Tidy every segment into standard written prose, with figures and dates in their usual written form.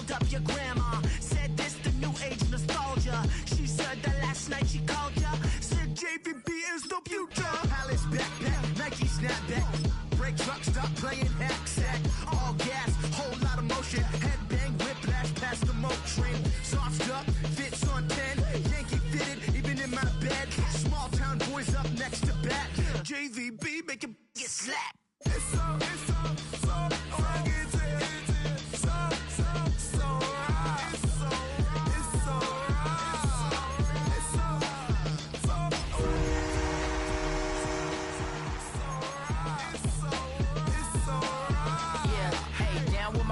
called up your grandma. Said this the new age nostalgia. She said that last night she called ya. Said JVB is the future. Palace backpack, Nike snapback. Break truck, stop playing hack sack. All gas, whole lot of motion. Headbang, whiplash, past the mo train. Soft up, fits on 10. Yankee fitted, even in my bed. Small town boys up next to bat. JVB make it get slapped. It's so rugged.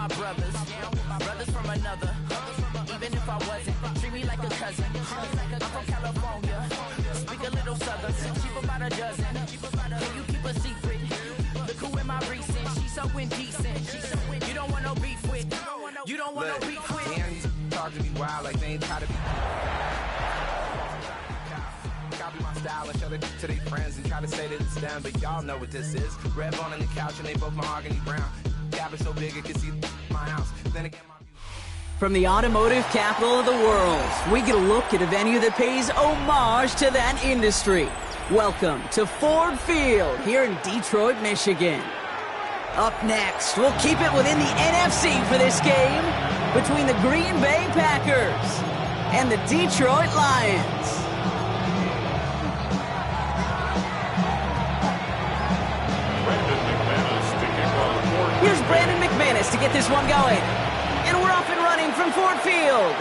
Brothers from another. Even if I wasn't, treat me like a cousin. I'm from California. Speak a little southern. Cheap about a dozen. Can you keep a secret? Look who in my recent. She's so indecent. You don't want no beef with. You don't want no beef with. Damn, these talk to me wild like they ain't tired of me. Copy my style and show it to their friends and try to say that it's them, but y'all know what this is. Red bone on the couch and they both mahogany brown. Cabin so big it can see my house. Then again, from the automotive capital of the world, we get a look at a venue that pays homage to that industry. Welcome to Ford Field here in Detroit, Michigan. Up next, we'll keep it within the NFC for this game between the Green Bay Packers and the Detroit Lions. Here's Brandon McManus to get this one going. And we're off and running from Ford Field.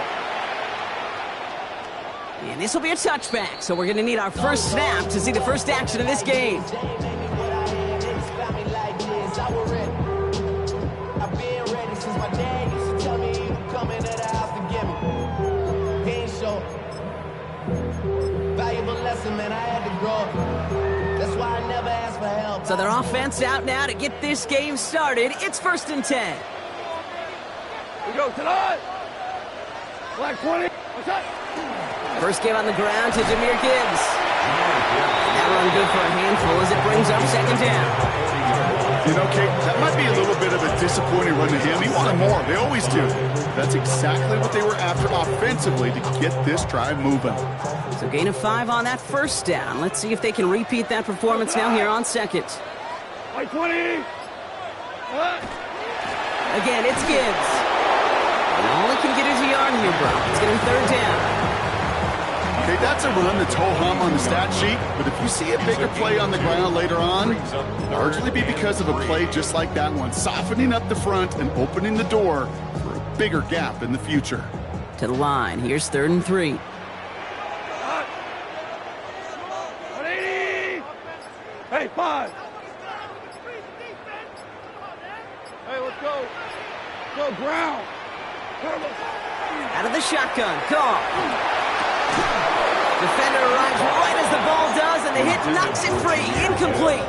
And this will be a touchback, so we're going to need our first snap to see the first action of this game. So their offense out now to get this game started. It's 1st and 10. We go tonight. Black 20. What's up? First game on the ground to Jahmyr Gibbs. That run good for a handful as it brings up 2nd down. You know, Kate, that might be a little bit of a disappointing run to him. He wanted more. They always do. That's exactly what they were after offensively to get this drive moving. So gain of 5 on that 1st down. Let's see if they can repeat that performance now here on 2nd. White 20. Again, it's Gibbs. And all he can get is a yard here, bro. It's getting 3rd down. Okay, that's a run that's ho-hum on the stat sheet, but if you see a bigger play on the ground later on, largely be because of a play just like that one, softening up the front and opening the door for a bigger gap in the future. To the line. Here's 3rd and 3. 180. Hey, 5. Hey, let's go. Go ground. Out of the shotgun. Call. Defender arrives right as the ball does, and the hit knocks it free. Incomplete.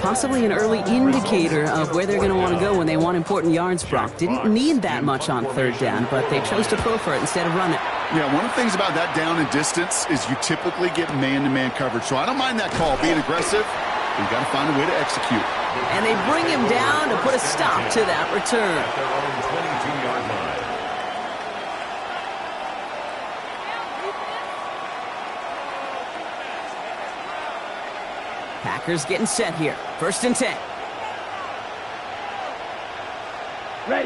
Possibly an early indicator of where they're going to want to go when they want important yards, Brock. Didn't need that much on 3rd down, but they chose to throw for it instead of run it. Yeah, one of the things about that down and distance is you typically get man-to-man coverage. So I don't mind that call, being aggressive. You've got to find a way to execute. And they bring him down to put a stop to that return. At their own 22-yard line. Packers getting set here. 1st and 10. Right.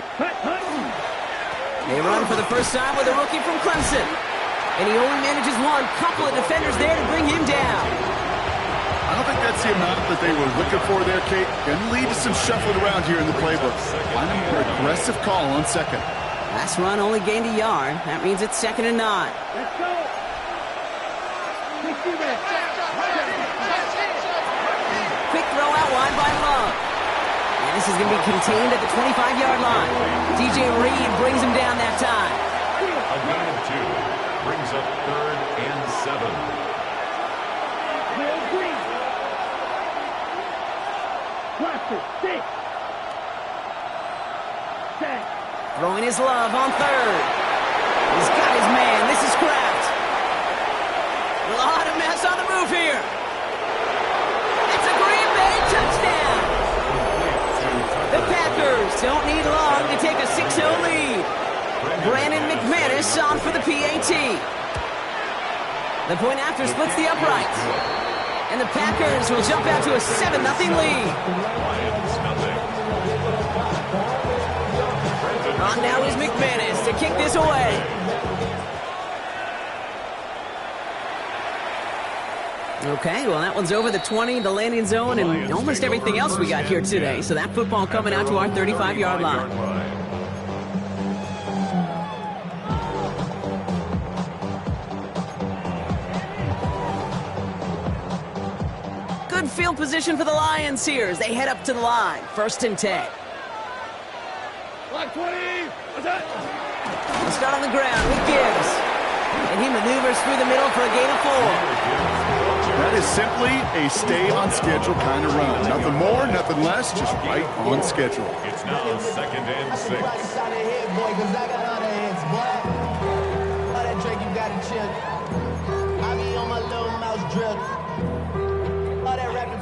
They run for the first time with a rookie from Clemson. And he only manages one. Couple of defenders there to bring him down. I don't think that's the amount that they were looking for there, Kate. Going to lead to some shuffling around here in the playbook. Find a more aggressive call on 2nd. Last run only gained a yard. That means it's 2nd and 9. Let's go. Quick throw out wide by Love. And this is going to be contained at the 25-yard line. DJ Reed brings him down that time. A gain of 2 brings up 3rd and 7. Throwing his Love on 3rd. He's got his man. This is Kraft. A lot of mess on the move here. It's a Green Bay touchdown. The Packers don't need long to take a 6-0 lead. Kicks on for the PAT. The point after splits the uprights. And the Packers will jump out to a 7-0 lead. On now is McManus to kick this away. Okay, well, that one's over the 20, the landing zone, and almost everything else we got here today. So that football coming out to our 35-yard line. Good field position for the Lions here as they head up to the line. 1st and 10. Black 20. What's that? We'll start on the ground with Gibbs. And he maneuvers through the middle for a gain of 4. That is simply a stay-on-schedule kind of run. Nothing more, nothing less, just right on schedule. It's now 2nd and 6.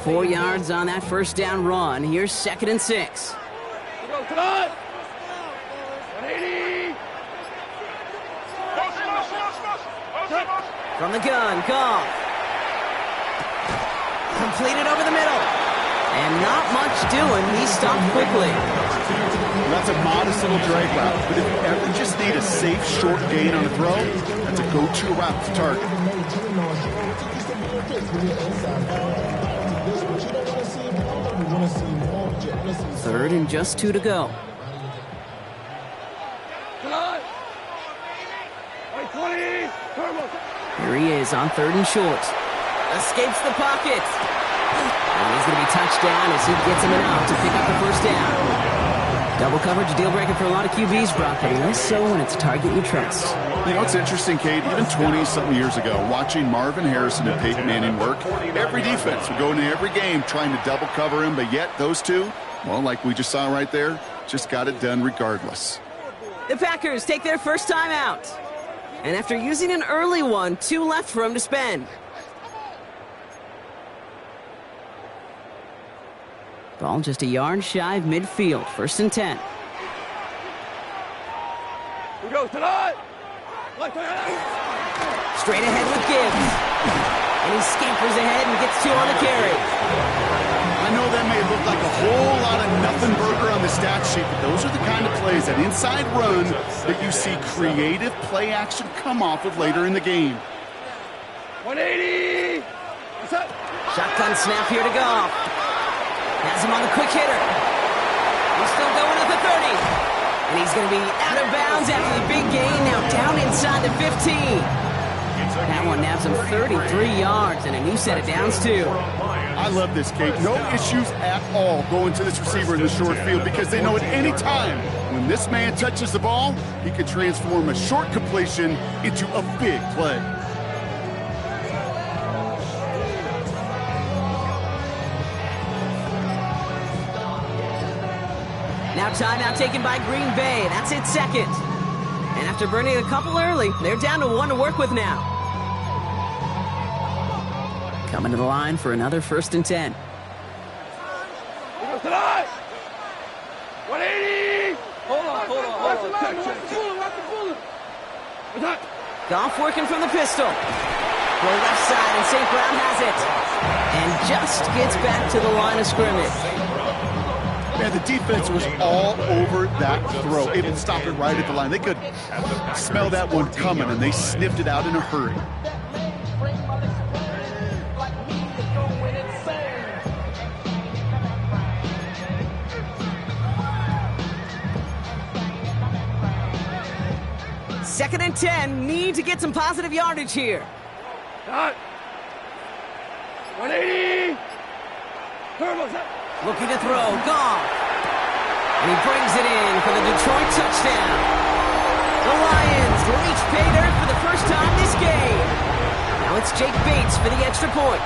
4 yards on that 1st down run. Here's 2nd and 6. Go tonight. 180. From the gun, Goff. Completed over the middle. And not much doing. He stopped quickly. That's a modest little drag route, but if you ever just need a safe, short gain on a throw, that's a go-to route to target. 3rd and just 2 to go. Tonight. 20. Here he is on 3rd and short. Escapes the pocket. And he's going to be touched down as he gets him out to pick up the 1st down. Double coverage, deal breaker for a lot of QBs, Brock, but less so when it's a target you trust. You know, it's interesting, Kate, even 20-something years ago, watching Marvin Harrison and Peyton Manning work, every defense would go into every game trying to double cover him, but yet those two, well, like we just saw right there, just got it done regardless. The Packers take their first time out. And after using an early one, 2 left for him to spend. Ball just a yard shy of midfield. 1st and 10. We go tonight. Straight ahead with Gibbs. And he scampers ahead and gets 2 on the carry. I know that may look like a whole lot of nothing burger on the stat sheet, but those are the kind of plays, that inside run, that you see creative play action come off of later in the game. 180. What's that? Shotgun snap here to Goff. Has him on the quick hitter. He's still going at the 30. And he's going to be out of bounds after the big gain. Now down inside the 15. That one nabs him 33 yards and a new set of downs, too. I love this, Kate. No issues at all going to this receiver in the short field because they know at any time when this man touches the ball, he can transform a short completion into a big play. Now timeout taken by Green Bay. That's its 2nd. And after burning a couple early, they're down to 1 to work with now. Coming to the line for another 1st and 10. We go tonight. 180. Hold on. What's that? Goff working from the pistol. Go left side, and St. Brown has it. And just gets back to the line of scrimmage. Man, the defense was all over that throw, able to stop it right at the line. They could smell that one coming, and they sniffed it out in a hurry. Second and 10. Need to get some positive yardage here. 180. Looking to throw. Goff. And he brings it in for the Detroit touchdown. The Lions reach pay dirt for the first time this game. Now it's Jake Bates for the extra point.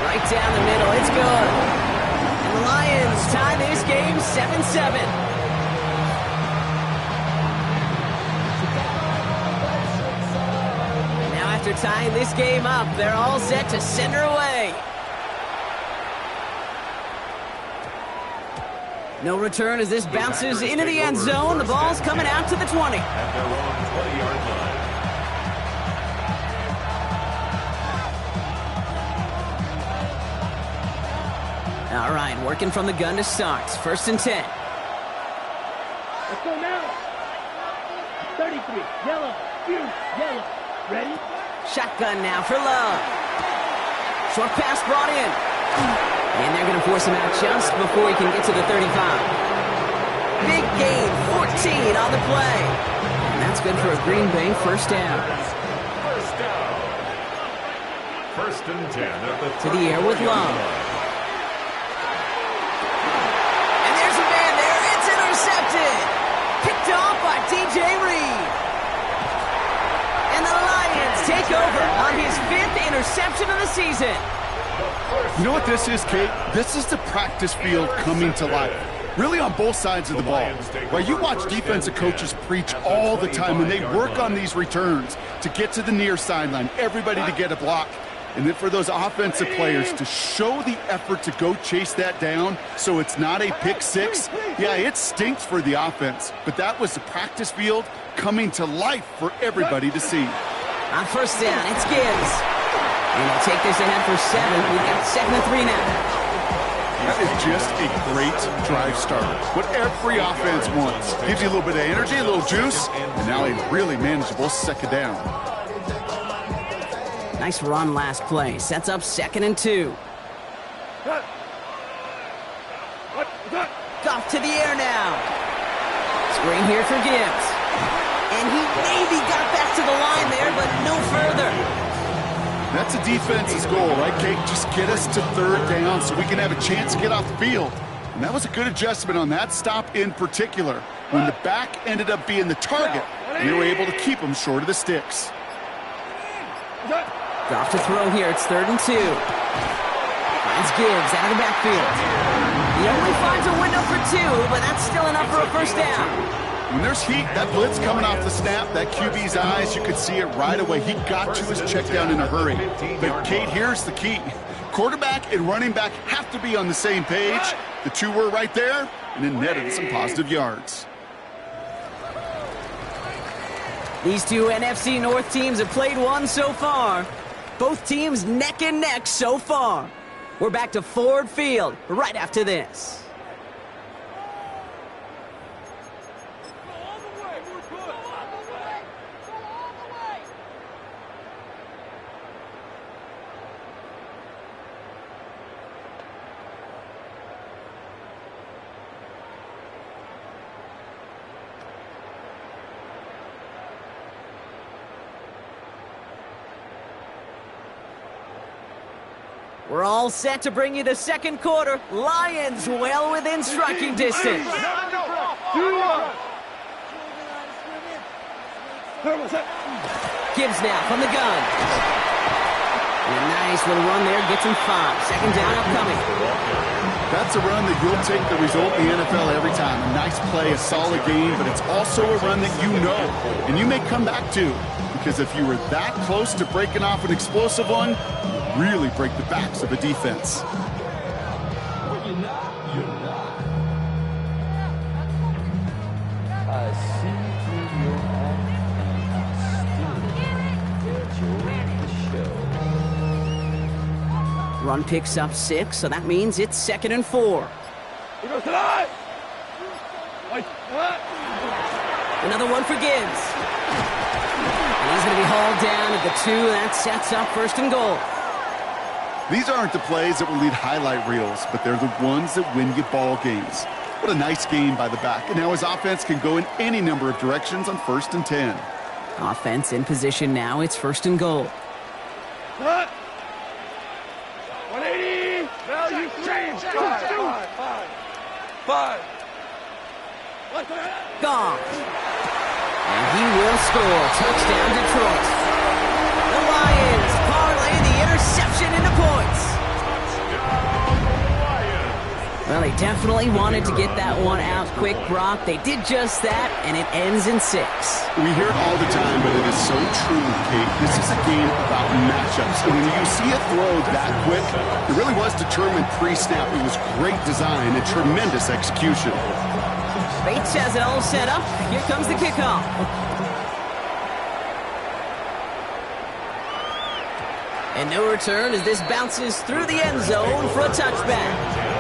Right down the middle. It's good. And the Lions tie this game 7-7. After tying this game up, they're all set to send her away. No return as this bounces into the end zone. The ball's coming out to the 20. At their own 20-yard line. All right, working from the gun to start. 1st and 10. Let's go now. 33. Yellow. Fuse. Yellow. Ready? Shotgun now for Love. Short pass brought in. And they're going to force him out just before he can get to the 35. Big gain, 14 on the play. And that's good for a Green Bay 1st down. First down. 1st and 10 at the To the air with Love. And there's a man there. It's intercepted. Picked off by DJ Reed. And the Lions take over on his 5th interception of the season. You know what this is, Kate? This is the practice field coming to life. Really on both sides of the ball. Well, you watch defensive coaches preach all the time when they work on these returns to get to the near sideline, everybody to get a block. And then for those offensive players to show the effort to go chase that down so it's not a pick six, yeah, it stinks for the offense. But that was the practice field coming to life for everybody to see. On 1st down, it's Gibbs. And they'll take this ahead for 7. We've got 2nd and 3 now. That is just a great drive starter. What every offense wants. Gives you a little bit of energy, a little juice, and now a really manageable 2nd down. Nice run last play. Sets up 2nd and 2. Goff to the air now. Screen here for Gibbs. And he maybe got back to the line there, but no further. That's a defense's goal, right, Kate? Just get us to 3rd down so we can have a chance to get off the field. And that was a good adjustment on that stop in particular. When the back ended up being the target, we were able to keep him short of the sticks. Goff to throw here. It's 3rd and 2. Finds Gibbs out of the backfield. He only finds a window for 2, but that's still enough for a 1st down. When there's heat, that blitz coming off the snap, that QB's eyes, you could see it right away. He got to his check down in a hurry. But, Kate, here's the key. Quarterback and running back have to be on the same page. The two were right there, and it netted some positive yards. These two NFC North teams have played one so far. Both teams neck and neck so far. We're back to Ford Field right after this. We're all set to bring you the 2nd quarter. Lions well within striking distance. Gibbs now from the gun. And a nice little run there, gets him 5. 2nd down upcoming. That's a run that you'll take the result in the NFL every time. A nice play, a solid game, but it's also a run that you know, and you may come back to. Because if you were that close to breaking off an explosive one, you really break the backs of a defense. Run picks up 6, so that means it's 2nd and 4. Another one for Gibbs. And he's going to be hauled down at the 2. That sets up 1st and goal. These aren't the plays that will lead highlight reels, but they're the ones that win you ball games. What a nice game by the back. And now his offense can go in any number of directions on 1st and 10. Offense in position now. It's 1st and goal. 180. Value change. 5. Goff. And he will score. Touchdown, Detroit. The Lions parlay the interception into points. Well, they definitely wanted to get that one out quick, Brock. They did just that, and it ends in 6. We hear it all the time, but it is so true, Kate. This is a game about matchups. And when you see a throw that quick, it really was determined pre-snap. It was great design and tremendous execution. Bates has it all set up. Here comes the kickoff. And no return as this bounces through the end zone for a touchback.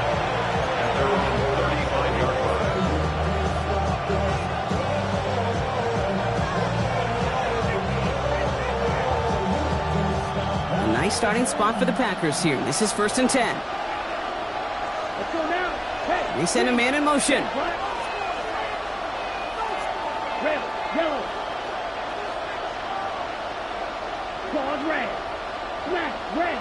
Nice starting spot for the Packers here. This is 1st and 10. Let's go now. Hey, They send a man in motion. red, yellow. Claws red. Black, red.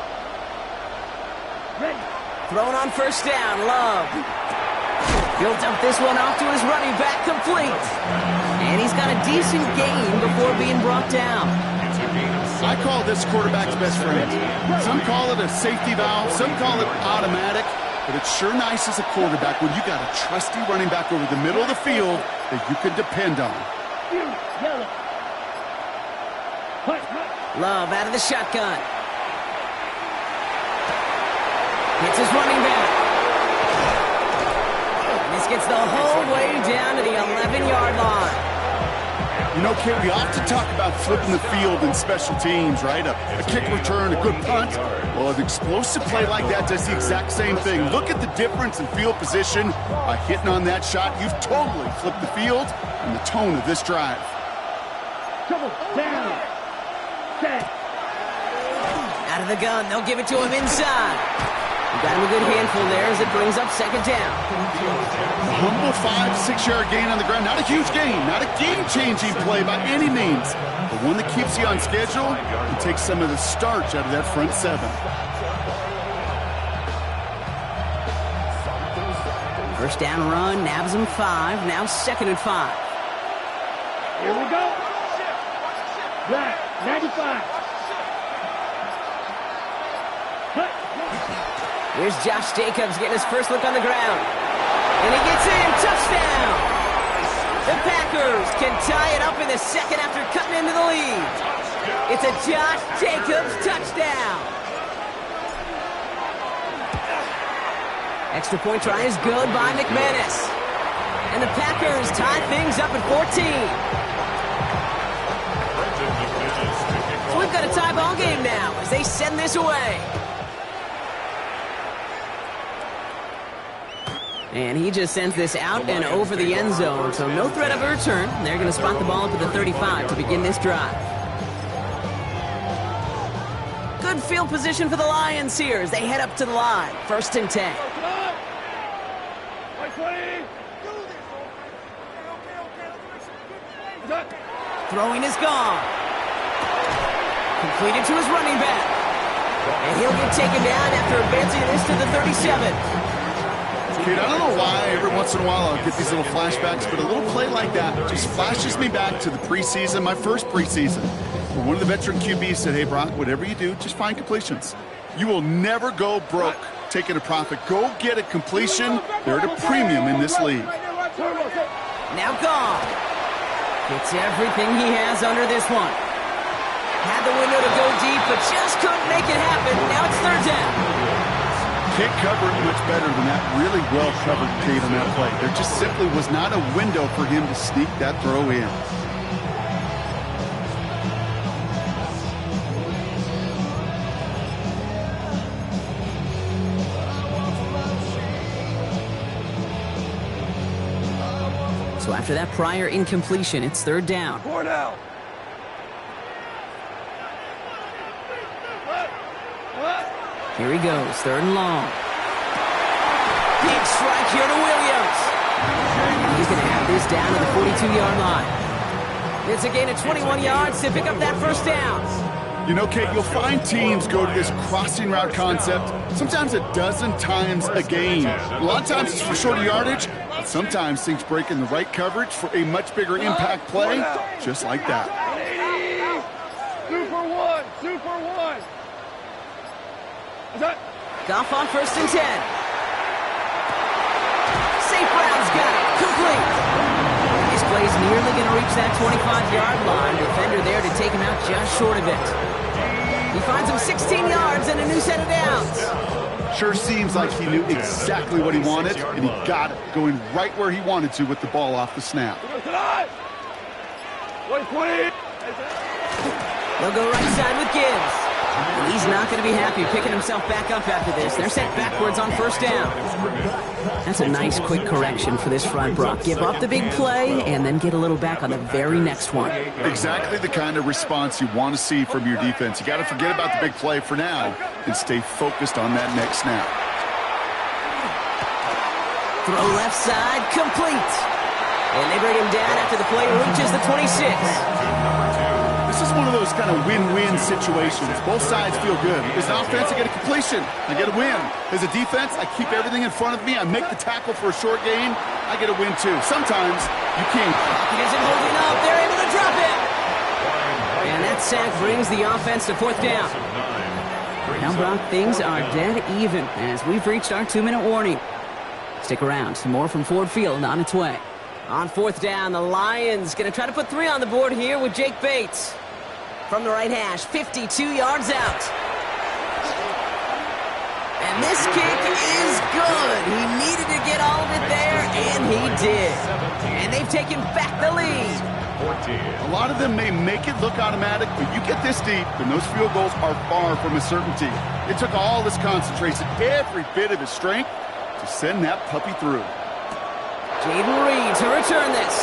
Ready. Thrown on 1st down. Love. He'll dump this one off to his running back, complete. And he's got a decent gain before being brought down. I call this quarterback's best friend. Some call it a safety valve, some call it automatic, but it's sure nice as a quarterback when you got a trusty running back over the middle of the field that you can depend on. Yellow. Hut. Love out of the shotgun. Hits his running back. And this gets the whole way down to the 11-yard line. You know, Kate, we often talk about flipping the field in special teams, right? A kick return, a good punt. Well, an explosive play like that does the exact same thing. Look at the difference in field position. By hitting on that shot, you've totally flipped the field and the tone of this drive. Double down. Set. Out of the gun, they'll give it to him inside. Got him a good handful there as it brings up 2nd down. A humble 5-6-yard gain on the ground. Not a huge gain, not a game-changing play by any means, but one that keeps you on schedule and takes some of the starch out of that front 7. 1st down run, nabs him 5, now 2nd and 5. Here we go. Black, 95. Hut. Here's Josh Jacobs getting his first look on the ground. And he gets in, touchdown! The Packers can tie it up in the 2nd after cutting into the lead. It's a Josh Jacobs touchdown. Extra point try is good by McManus. And the Packers tie things up at 14. So we've got a tie ball game now as they send this away. And he just sends this out and over the end zone, so no threat of a return. They're going to spot the ball up at the 35 to begin this drive. Good field position for the Lions here as they head up to the line. 1st and 10. Throwing is gone. Completed to his running back. And he'll get taken down after advancing this to the 37. Kate, I don't know why every once in a while I'll get these little flashbacks, but a little play like that just flashes me back to the preseason, my first preseason, where one of the veteran QBs said, hey, Brock, whatever you do, just find completions. You will never go broke taking a profit. Go get a completion. They're at a premium in this league. Now gone. Gets everything he has under this one. Had the window to go deep, but just couldn't make it happen. Now it's 3rd down. Can't cover it much better than that. Really well covered, Kate, on that play. There just simply was not a window for him to sneak that throw in. So after that prior incompletion, it's 3rd down. Here he goes, 3rd and long. Big strike here to Williams. He's going to have this down to the 42-yard line. It's a gain of 21 yards to pick up that 1st down. You know, Kate, you'll find teams go to this crossing route concept sometimes a dozen times a game. A lot of times it's for shorter yardage, but sometimes things break in the right coverage for a much bigger impact play, just like that. 2 for 1, 2 for 1. Goff on 1st and 10. complete. This play's nearly going to reach that 25-yard line. Defender there to take him out just short of it. He finds him 16 yards and a new set of downs. Sure seems like he knew exactly what he wanted, and he got it, going right where he wanted to with the ball off the snap. They'll go right side with Gibbs. And he's not going to be happy picking himself back up after this. They're sent backwards on first down. That's a nice quick correction for this front, Brock. Give up the big play and then get a little back on the very next one. Exactly the kind of response you want to see from your defense. You got to forget about the big play for now and stay focused on that next snap. Throw left side, complete. And they bring him down after the play reaches the 26. This is one of those kind of win-win situations. Both sides feel good. As an offense, I get a completion. I get a win. As a defense, I keep everything in front of me. I make the tackle for a short gain. I get a win, too. Sometimes you can't. He isn't holding up. They're able to drop it. And that sack brings the offense to fourth down. Now, Brock, things are dead even as we've reached our 2-minute warning. Stick around. Some more from Ford Field on its way. On fourth down, the Lions going to try to put 3 on the board here with Jake Bates. From the right hash, 52 yards out. And this kick is good. He needed to get all of it there, and he did. And they've taken back the lead. A lot of them may make it look automatic, but you get this deep, and those field goals are far from a certainty. It took all his concentration, every bit of his strength, to send that puppy through. Jaden Reed to return this.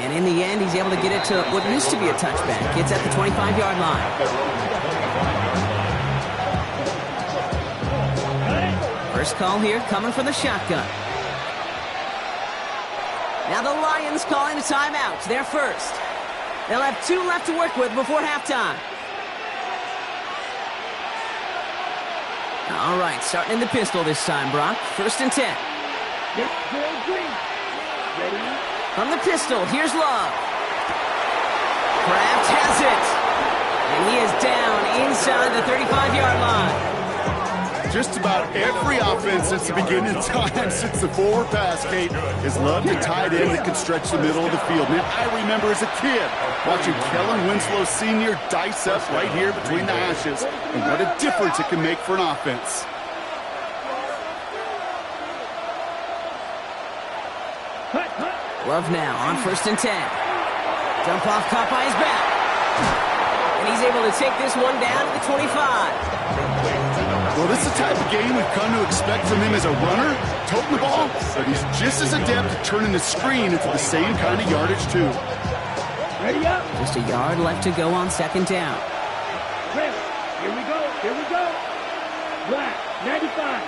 And in the end, he's able to get it to what used to be a touchback. It's at the 25-yard line. First call here coming from the shotgun. Now the Lions calling a timeout. They're first. They'll have 2 left to work with before halftime. All right, starting in the pistol this time, Brock. 1st and 10. From the pistol, here's Love. Kraft has it. And he is down inside the 35-yard line. Just about every offense since the beginning of time, since the forward pass, Kate, has loved a tight end that can stretch the middle of the field. Now, I remember as a kid watching Kellen Winslow Sr. dice up right here between the hashes, and what a difference it can make for an offense. Love now on 1st and 10. Jump off, caught by his back. And he's able to take this one down to the 25. Well, this is the type of game we've come to expect from him as a runner, toting the ball, but he's just as adept at turning the screen into the same kind of yardage, too. Ready up. Just a yard left to go on 2nd down. Here we go. Here we go. Black, 95.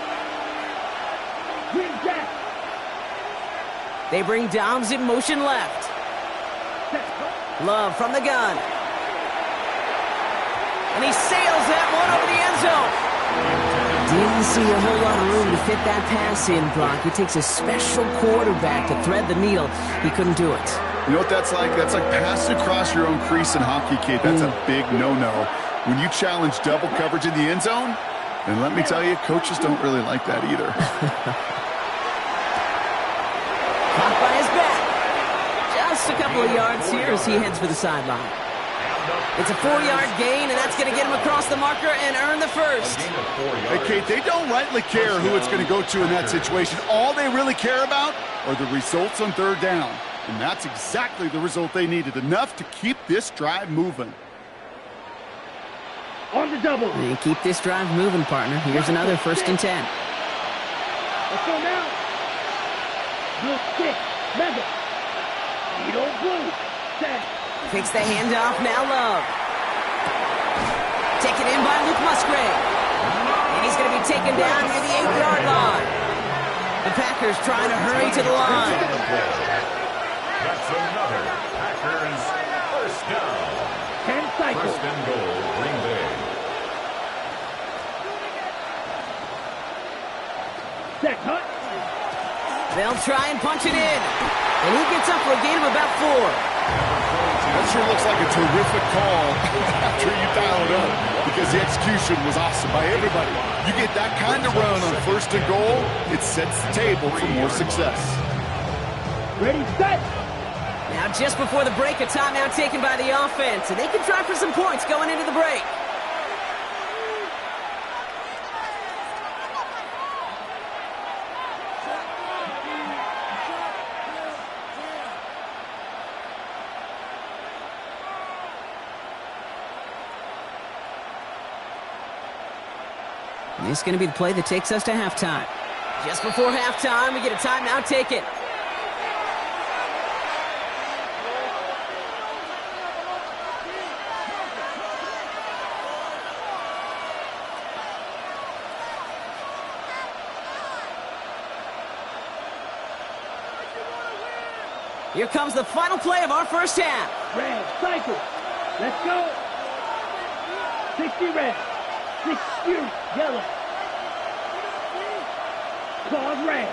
Green Jack. They bring Dobbs in motion left. Love from the gun. And he sails that one over the end zone. Didn't see a whole lot of room to fit that pass in, Brock. It takes a special quarterback to thread the needle. He couldn't do it. You know what that's like? That's like passing across your own crease in hockey, Kate. That's a big no-no. When you challenge double coverage in the end zone, and let me tell you, coaches don't really like that either. Caught by his back. Just a couple of yards here as he heads for the sideline. It's a 4-yard gain, and that's going to get him across the marker and earn the first. Hey, Kate, they don't rightly care who it's going to go to in that situation. All they really care about are the results on 3rd down. And that's exactly the result they needed. Enough to keep this drive moving. On the double. And keep this drive moving, partner. Here's another 1st and 10. Let's go now. Blue stick. Mega. Needle blue. Set. Takes the handoff, now Love. Taken in by Luke Musgrave. And he's going to be taken down near the 8-yard line. The Packers trying to hurry to the line. That's another Packers 1st down. 10 cycles. 1st and goal, Green Bay. Set, Hunt. They'll try and punch it in. And he gets up for a gain of about 4. That sure looks like a terrific call after you dial it up, because the execution was awesome by everybody. You get that kind of run on 1st and goal, it sets the table for more success. Ready, set. Now just before the break, a timeout taken by the offense, and they can try for some points going into the break. This is going to be the play that takes us to halftime. Just before halftime, we get a timeout taken. Here comes the final play of our first half. Red, cycle. Let's go. 60 red. 60 yellow. Claws red.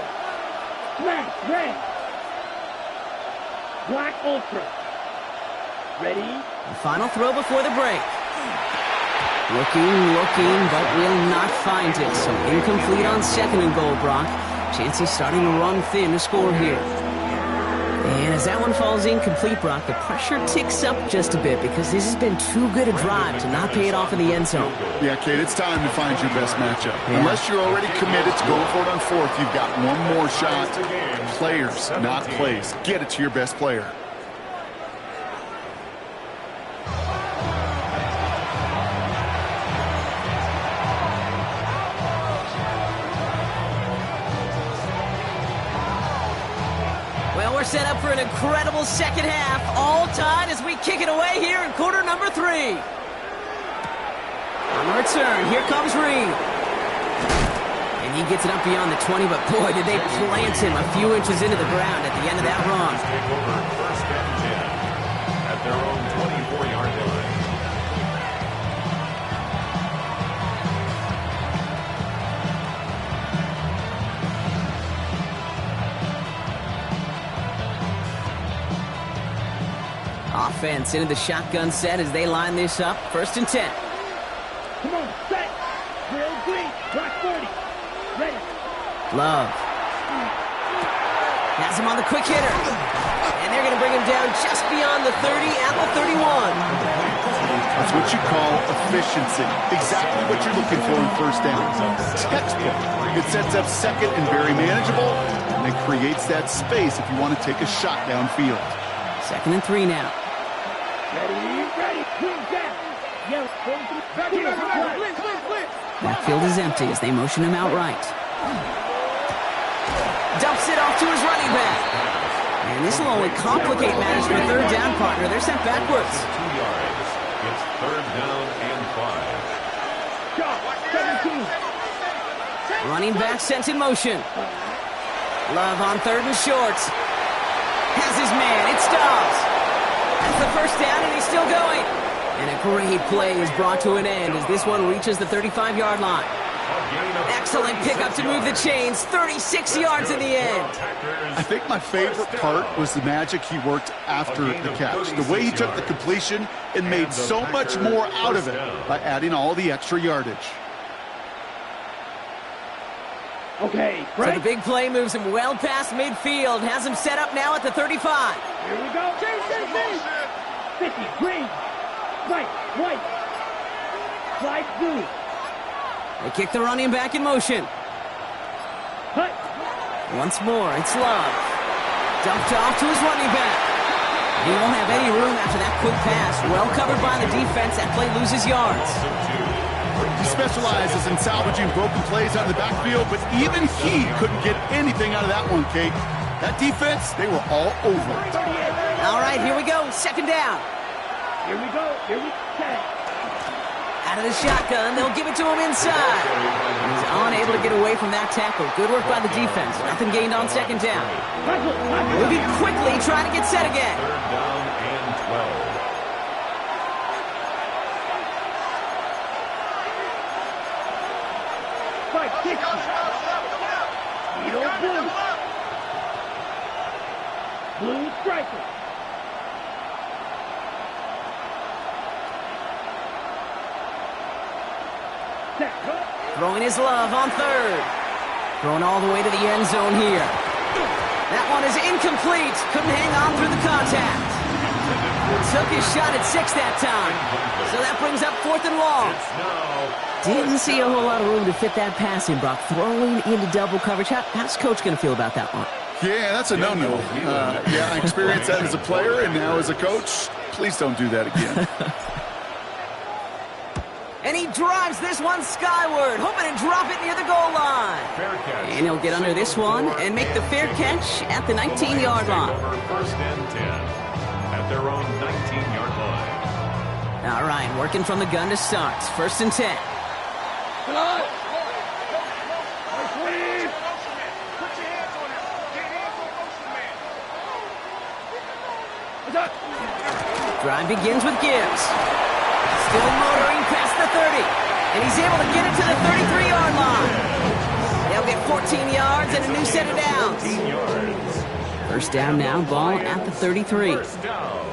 Smash red. Black ultra. Ready? The final throw before the break. Looking, but will not find it. So incomplete on 2nd and goal, Brock. Chancey's starting to run thin to score here. And as that one falls incomplete, Brock, the pressure ticks up just a bit because this has been too good a drive to not pay it off in the end zone. Yeah, Kate, it's time to find your best matchup. Yeah. Unless you're already committed to going for it on 4th, you've got one more shot. Players, not plays. Get it to your best player. We're set up for an incredible second half, all tied as we kick it away here in quarter number 3. On the return, here comes Reed. And he gets it up beyond the 20, but boy, did they plant him a few inches into the ground at the end of that run. Take over 1st and 10 at their own 24-yard line. Offense into the shotgun set as they line this up. 1st and 10. Come on, set. Drill green. Black 40. Ready. Love. Has him on the quick hitter. And they're going to bring him down just beyond the 30 at the 31. That's what you call efficiency. Exactly what you're looking for in 1st down. Textbook. It sets up 2nd and very manageable, and it creates that space if you want to take a shot downfield. 2nd and 3 now. Ready. Clean down. Yellow. Backfield is empty as they motion him outright. Dumps it off to his running back. And this will only complicate matters for 3rd down, partner. They're sent backwards. 2 yards. It's 3rd down and 5. Running back sent in motion. Love on 3rd and short. Has his man. It stops. That's the 1st down, and he's still going. And a great play is brought to an end as this one reaches the 35-yard line. Excellent pickup to move the chains. 36 yards in the end. I think my favorite part was the magic he worked after the catch. The way he took the completion and made so much more out of it by adding all the extra yardage. Okay, So break. the big play moves him well past midfield. Has him set up now at the 35. Here we go. 50, green. White, white. Slide blue. They kick the running back in motion. Hut. Once more, it's Love. Dumped off to his running back. He won't have any room after that quick pass. Well covered by the defense. That play loses yards. He specializes in salvaging broken plays out of the backfield, but even he couldn't get anything out of that one, Kate. That defense, they were all over it. All right, here we go. 2nd down. Here we go. Here we go. Out of the shotgun, they'll give it to him inside. He's unable to get away from that tackle. Good work by the defense. Nothing gained on 2nd down. Moving quickly, trying to get set again. 3rd down and 12. Fight, 60. Needle blue. Blue striker. Throwing his love on third. Throwing all the way to the end zone here. That one is incomplete. Couldn't hang on through the contact. Took his shot at 6 that time. So that brings up 4th and long. Didn't see a whole lot of room to fit that pass in, Brock. Throwing into double coverage. How's Coach going to feel about that one? Yeah, that's a no-no. I experienced that as a player and now as a coach. Please don't do that again. And he drives this one skyward, hoping to drop it near the goal line. And he'll get under this one and make the fair catch at the 19-yard line. First and 10 at their own 19-yard line. All right, working from the gun to start. 1st and 10. Drive begins with Gibbs. Still motoring past the 30. And he's able to get it to the 33-yard line. They'll get 14 yards and a new set of downs. First down now, ball at the 33. First down.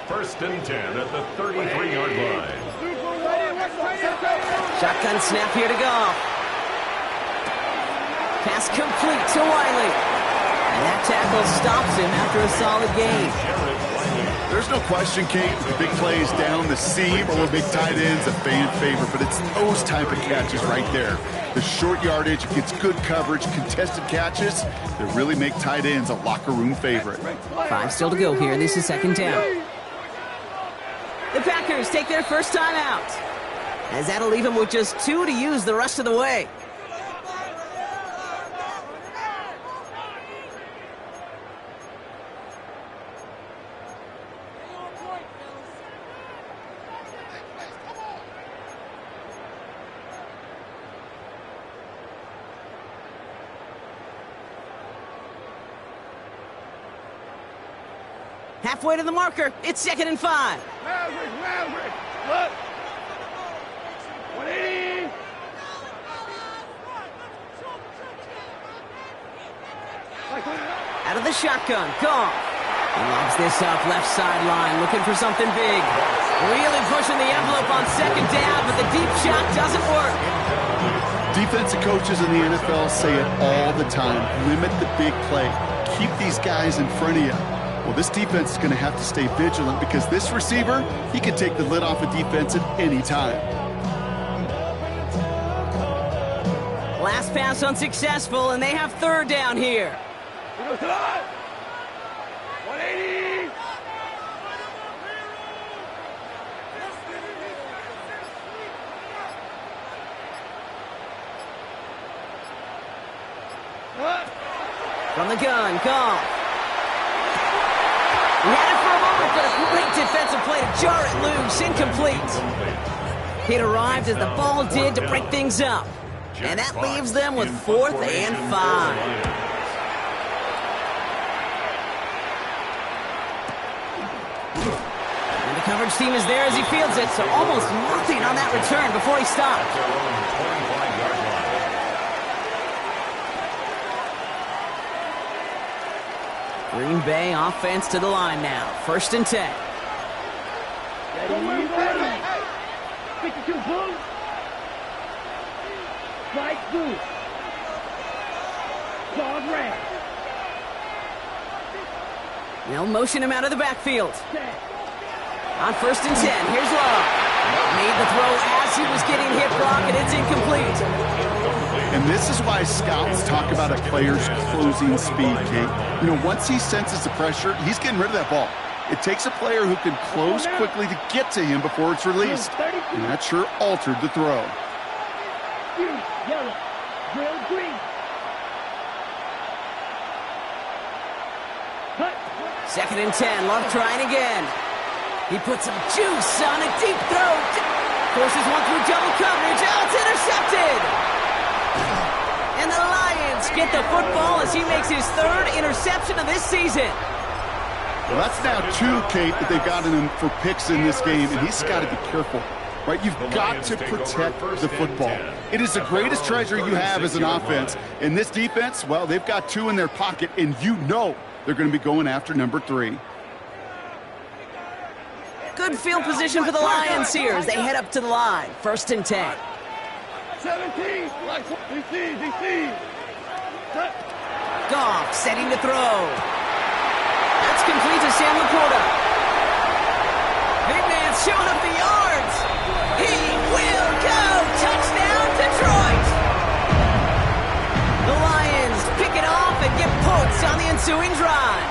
First and 10 at the 33-yard line. Shotgun snap here to Goff. Pass complete to Wiley. And that tackle stops him after a solid gain. There's no question, Kate, the big plays down the seam or big tight ends a fan favorite, but it's those type of catches right there. The short yardage gets good coverage, contested catches that really make tight ends a locker room favorite. 5 still to go here. This is 2nd down. The Packers take their first time out, as that'll leave them with just 2 to use the rest of the way. Halfway to the marker. It's 2nd and 5. Maverick, look. 180. Out of the shotgun, Goff. He lobs this up left sideline, looking for something big. Really pushing the envelope on 2nd down, but the deep shot doesn't work. Defensive coaches in the NFL say it all the time. Limit the big play. Keep these guys in front of you. Well, this defense is going to have to stay vigilant because this receiver, he can take the lid off a defense at any time. Last pass unsuccessful, and they have 3rd down here. 180. From the gun, Goff. He had it for a moment, but a great defensive play to jar it loose. Incomplete. It arrived as the ball did to break things up. And that leaves them with 4th and 5. And the coverage team is there as he fields it, so almost nothing on that return before he stopped. Green Bay offense to the line now. 1st and 10. Ready. 52 blue. Strike blue. Dog red. They'll motion him out of the backfield. On 1st and 10, here's Love. Made the throw as he was getting hit, Brock, and it's incomplete. And this is why scouts talk about a player's closing speed, Kate. You know, once he senses the pressure, he's getting rid of that ball. It takes a player who can close quickly to get to him before it's released. And that sure altered the throw. Yellow. Drill green. Cut. 2nd and 10, Love trying again. He puts some juice on a deep throw. Forces one through double coverage. Oh, it's intercepted. And the Lions get the football as he makes his 3rd interception of this season. Well, that's now 2, Kate, that they've gotten him for picks in this game, and he's got to be careful. Right, you've got to protect the football. It is the greatest treasure you have as an offense. And this defense, well, they've got 2 in their pocket, and you know they're going to be going after number 3. Good field position for the Lions here as they head up to the line. 1st and 10. 17. DC. Goff setting to throw. That's complete to Sam Laporta. Big man's showing up the yards. He will go. Touchdown, Detroit. The Lions pick it off and get points on the ensuing drive.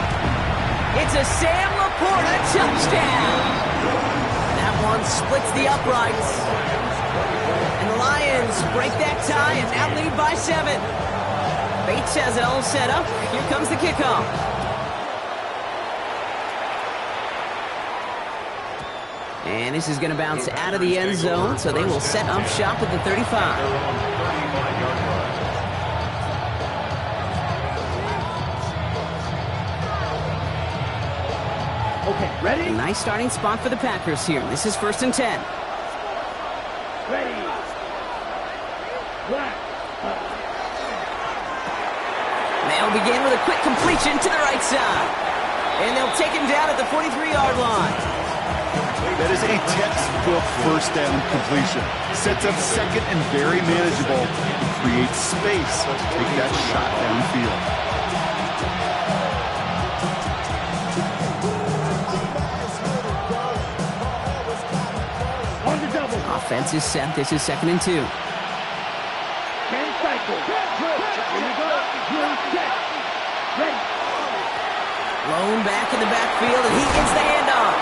It's a Sam Laporta touchdown. That one splits the uprights. And the Lions break that tie and now lead by 7. Bates has it all set up. Here comes the kickoff. And this is going to bounce out of the end zone, so they will set up shop at the 35. Okay, ready? A nice starting spot for the Packers here. This is 1st and 10. Ready. Black. They'll begin with a quick completion to the right side. And they'll take him down at the 43-yard line. That is a textbook first down completion. Sets up second and very manageable. And creates space to take that shot downfield. On the double. Offense is set. This is 2nd and 2. 10 cycles. Here we go. Set. Ready. Blown back in the backfield, and he gets the handoff.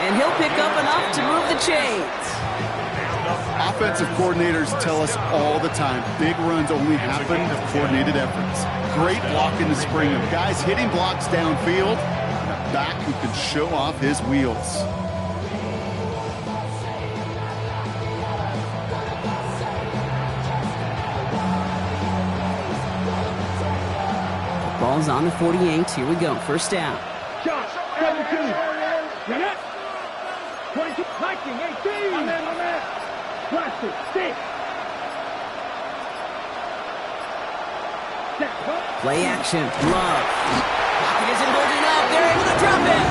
And he'll pick up enough to move the chains. Offensive coordinators tell us all the time, big runs only happen with coordinated efforts. Great block in the spring of guys hitting blocks downfield, and a back who can show off his wheels. Ball's on the 48. Here we go. First down. Shot. 17. Ready. 22. Hiking. 18. On that. Plastic. 6. Set. Play action. Love. Pocket isn't holding up. They're able to drop it.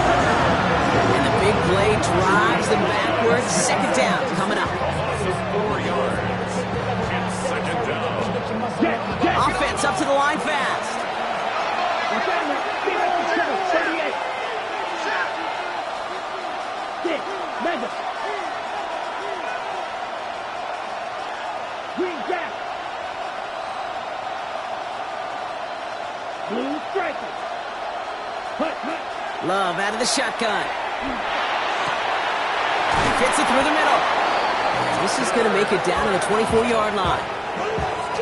And the big play drives them backwards. 2nd down coming up. 4 yards. It's 2nd down. Offense up to the line fast. 38. 6. Mega. Green back. Blue striker. Hut. Love out of the shotgun. Fits it through the middle. This is going to make it down to the 24-yard line.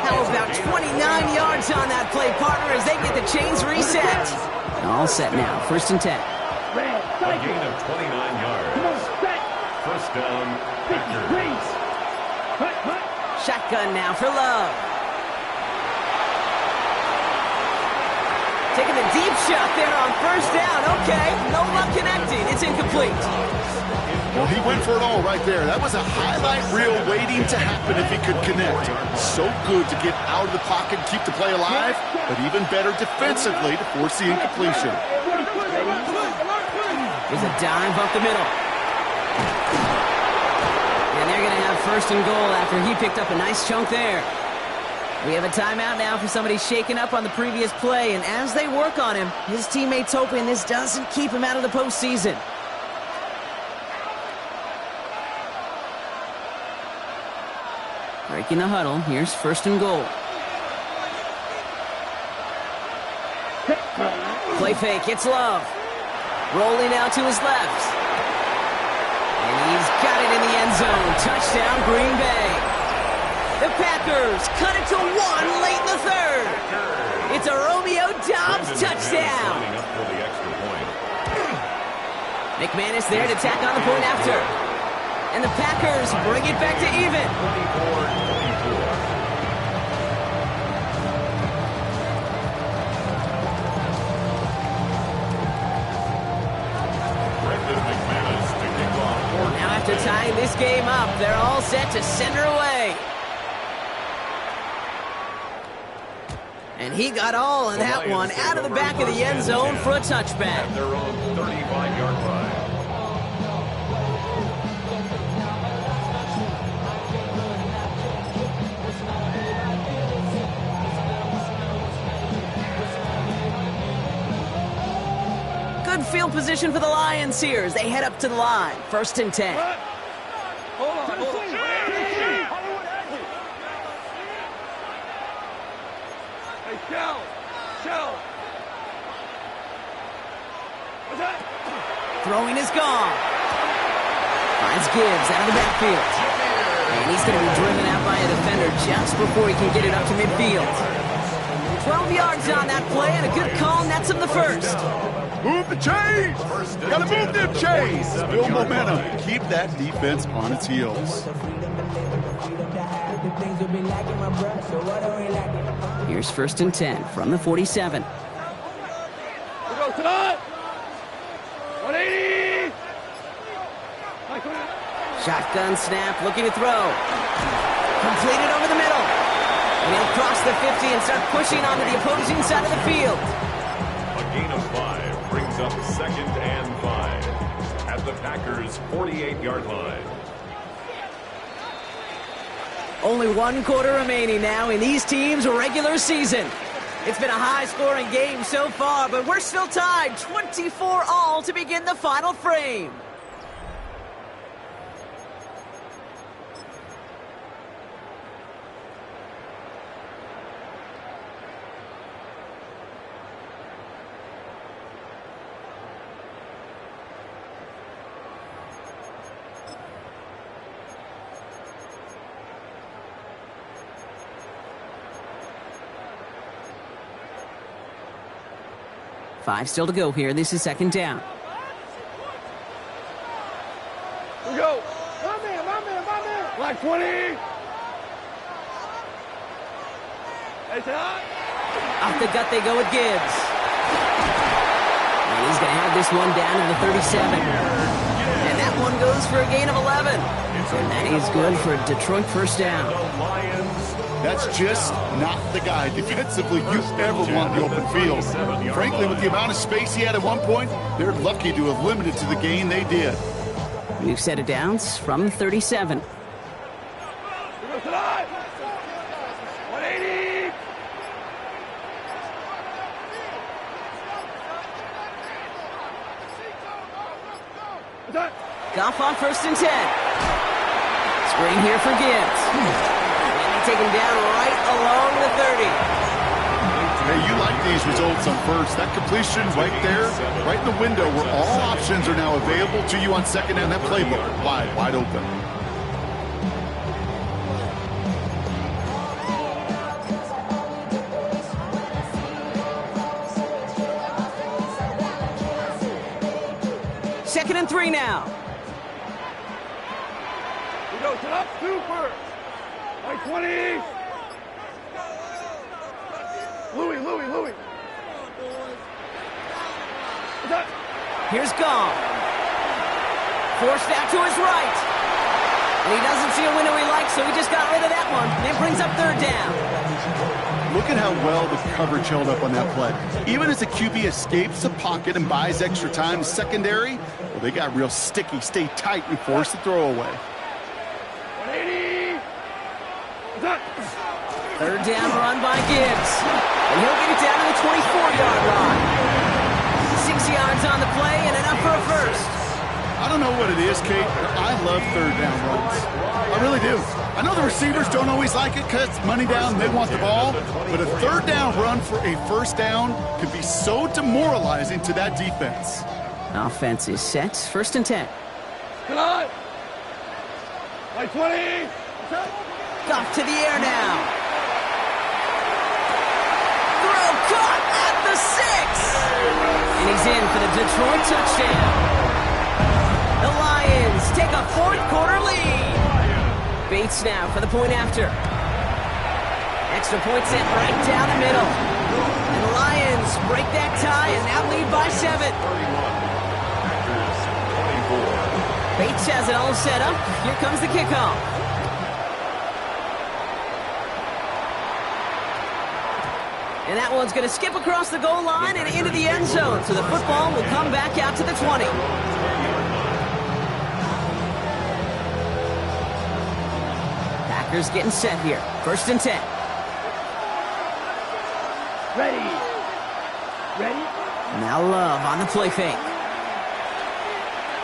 How about 29 yards on that play, partner, as they get the chains reset. All set now. 1st and 10. Red. A gain of 29 yards. Come on, set. First down, Packers. Hut. Shotgun now for Love. Taking a deep shot there on 1st down. Okay, no luck connecting. It's incomplete. Well, he went for it all right there. That was a highlight reel waiting to happen if he could connect. So good to get out of the pocket and keep the play alive, but even better defensively to force the incompletion. There's a dive up the middle. And they're going to have 1st and goal after he picked up a nice chunk there. We have a timeout now for somebody shaken up on the previous play, and as they work on him, his teammates hoping this doesn't keep him out of the postseason. Breaking the huddle. Here's 1st and goal. Play fake. It's Love. Rolling out to his left. And he's got it in the end zone. Touchdown, Green Bay. The Packers cut it to 1 late in the 3rd. It's a Romeo Doubs touchdown. McManus there to tack on the point after. And the Packers bring it back to even. 24. Now after tying this game up, they're all set to send her away. And he got all of that one out of the back of the end zone for a touchback. At their own 35-yard line. Good field position for the Lions here as they head up to the line. 1st and 10. Hold on. Hey, Shell. What's that? Throwing is gone. Finds Gibbs out of the backfield. And he's going to be driven out by a defender just before he can get it up to midfield. 12 yards on that play, and a good call nets him the first. Move the chains! Gotta move them chains! Build momentum. Keep that defense on its heels. Here's 1st and 10 from the 47. We go tonight. 180. Shotgun snap, looking to throw. Completed over the middle. And he'll cross the 50 and start pushing onto the opposing side of the field. A gain of 5 brings up 2nd and 5 at the Packers' 48-yard line. Only 1 quarter remaining now in these teams' regular season. It's been a high-scoring game so far, but we're still tied 24-all to begin the final frame. Five still to go here. This is 2nd down. We go. My man. Black 20. Hey, tonight. Off the gut they go with Gibbs. And he's going to have this one down to the 37. And that one goes for a gain of 11. And that is good for a Detroit 1st down. That's just not the guy defensively you ever want in the open field. Frankly, with the amount of space he had at one point, they're lucky to have limited to the gain they did. New set of downs from 37. We go tonight. 180. What's that? Goff on 1st and 10. Screen here for Gibbs. Taken down right along the 30. Hey, you like these results on first. That completion right there, right in the window where all options are now available to you on 2nd down. That playbook wide open. Second and 3 now. We go to up 2 first. Like 20. Louis. What's that? Here's Goff. Forced out to his right. And he doesn't see a window he likes, so he just got rid of that one. And it brings up 3rd down. Look at how well the coverage held up on that play. Even as the QB escapes the pocket and buys extra time, secondary, well, they got real sticky, stay tight, and force the throw away. 180. What's that? 3rd down run by Gibbs. And he'll get it down to the 24-yard line. 6 yards on the play and enough for a first. I don't know what it is, Kate, but I love 3rd down runs. I really do. I know the receivers don't always like it because it's money down and they want the ball, but a 3rd down run for a 1st down can be so demoralizing to that defense. Offense is set. 1st and 10. Come on. Like 20. Goff to the air now. Throw caught at the 6. And he's in for the Detroit touchdown. The Lions take a 4th quarter lead. Bates now for the point after. Extra point sent right down the middle. And the Lions break that tie and now lead by 7. Bates has it all set up. Here comes the kickoff. And that one's going to skip across the goal line and into the end zone. So the football will come back out to the 20. Packers getting set here. 1st and 10. Ready. Now Love on the play fake.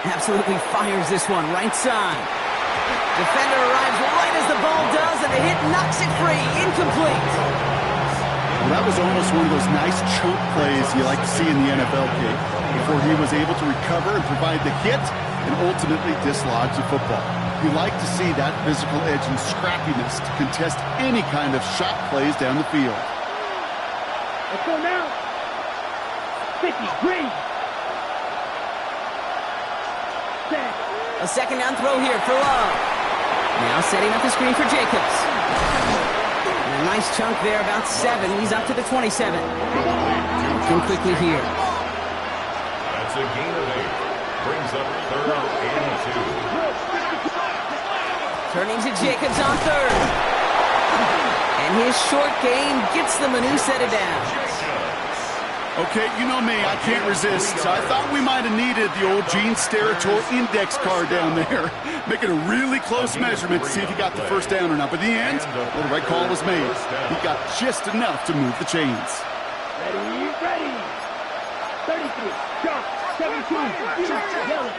Absolutely fires this one right side. Defender arrives right as the ball does, and the hit knocks it free. Incomplete. Well, that was almost one of those nice chunk plays you like to see in the NFL, Kate, before he was able to recover and provide the hit and ultimately dislodge the football. You like to see that physical edge and scrappiness to contest any kind of shot plays down the field. Let's go now. 50, green. Set. A second down throw here for Love. Now setting up the screen for Jacobs. And a nice chunk there, about 7. He's up to the 27. Working quickly here. That's a gain of 8. Brings up 3rd and 2. Turning to Jacobs on 3rd. And his short game gets them a new set of downs. Okay, you know me, I can't resist. So I thought we might have needed the old Gene Steratore index card down there. Make it a really close measurement to see if he got the first down or not. But in the end, well, the right call was made. He got just enough to move the chains. Ready, ready. 33, shot, 17, yellow.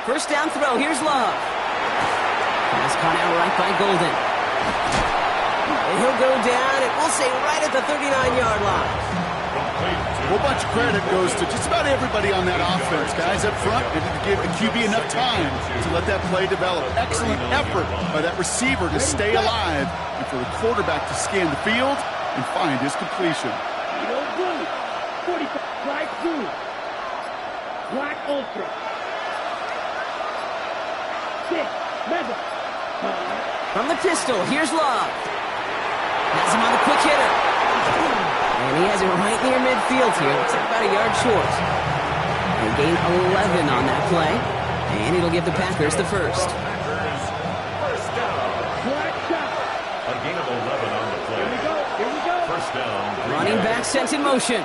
First down throw, here's Love. Pass caught out right by Golden. And he'll go down, and we'll say right at the 39-yard line. A whole bunch of credit goes to just about everybody on that offense. Guys up front, they didn't give the QB enough time to let that play develop. Excellent effort by that receiver to stay alive and for the quarterback to scan the field and find his completion. Blue, 45, black blue, black ultra. 6, mega. From the pistol, here's Love. Has him on the quick hitter. And he has it right near midfield here. Looks like about a yard short. They gain 11 on that play. And it'll give the Packers the first. First down. A gain of 11 on the play. Here we go. First down. Running back sent in motion.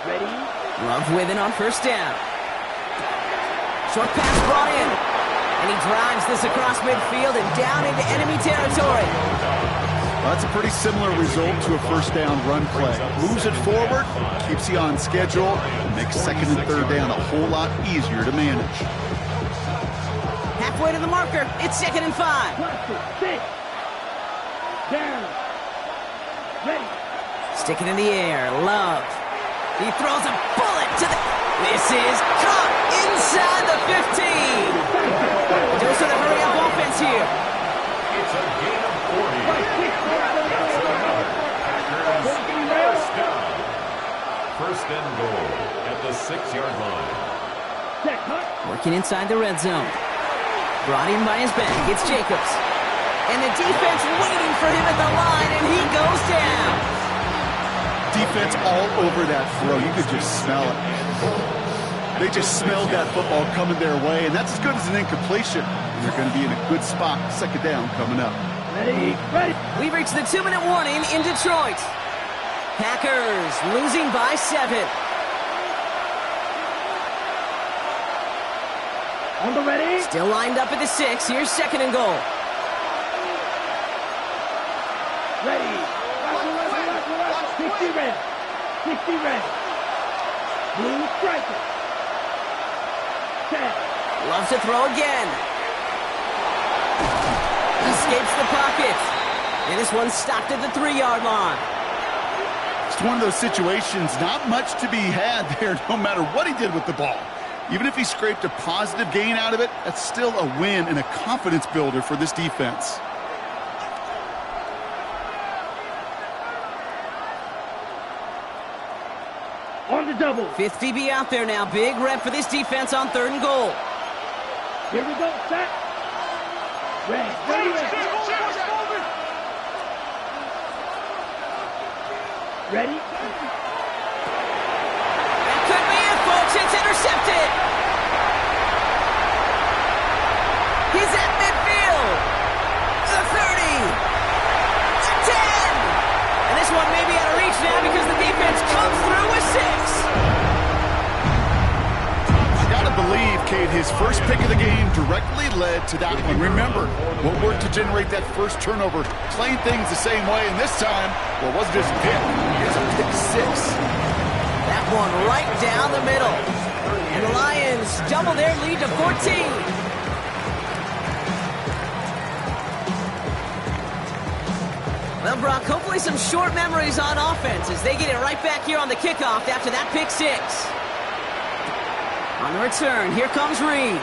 Ready? Love with it on first down. Short pass brought in. And he drives this across midfield and down into enemy territory. Well, that's a pretty similar result to a first down run play. Moves it forward, keeps you on schedule, and makes second and third down a whole lot easier to manage. Halfway to the marker, it's 2nd and 5. 6, down, ready. Stick it in the air, Love. He throws a bullet to the... This is caught inside the 15. Dose of the hurry-up offense here. It's a gain of 40. Packers first down. First and goal at the 6-yard line. Working inside the red zone. Brought in by his back. It's Jacobs. And the defense waiting for him at the line, and he goes down. Defense all over that throw. You could just smell it. They just smelled that football coming their way, and that's as good as an incompletion. And they're going to be in a good spot. 2nd down coming up. Ready, ready. We've reached the 2-minute warning in Detroit. Packers losing by 7. On the ready. Still lined up at the 6. Here's 2nd and goal. Ready. 60 red. 60 red. Blue striker. Set. Loves to throw again. Escapes the pocket. And this one's stopped at the 3-yard line. It's one of those situations, not much to be had there no matter what he did with the ball. Even if he scraped a positive gain out of it, that's still a win and a confidence builder for this defense. On the double. 5th DB out there now. Big rep for this defense on 3rd and goal. Here we go. Set. Red. Ready, red. Ready? That could be it, folks. It's intercepted. He's at midfield. The 30. The 10. And this one may be out of reach now because the defense comes through with 6. I gotta believe believe, Kate, his first pick of the game directly led to that one. Remember, what worked to generate that first turnover, playing things the same way, and this time, well, it wasn't just a pick, it was a pick six. That one right down the middle. And the Lions double their lead to 14. Well, Brock, hopefully some short memories on offense as they get it right back here on the kickoff after that pick six. On the return, here comes Reed.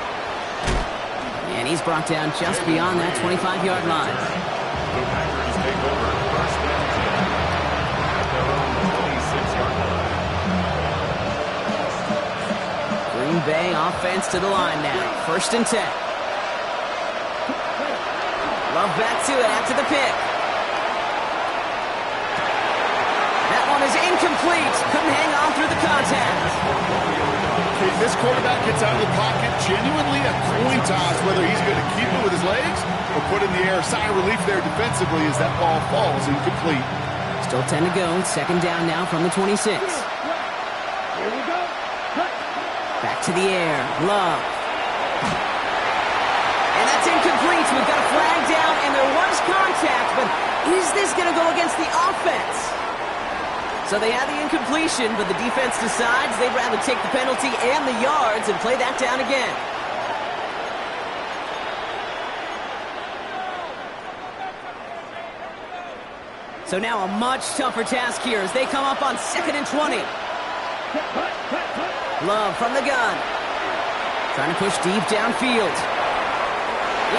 And he's brought down just beyond that 25-yard line. The Packers take over first down 10 at their own 26-yard line. Green Bay offense to the line now. First and 10. Love back to it after the pick. That one is incomplete. Couldn't hang on through the contact. This quarterback gets out of the pocket, genuinely a coin toss, whether he's going to keep it with his legs or put it in the air. Sigh of relief there defensively as that ball falls incomplete. Still 10 to go. Second down now from the 26. Here we go. Cut. Back to the air. Love. And that's incomplete. We've got a flag down, and there was contact, but is this going to go against the offense? So they have the incompletion, but the defense decides they'd rather take the penalty and the yards and play that down again. So now a much tougher task here as they come up on 2nd and 20. Love from the gun. Trying to push deep downfield.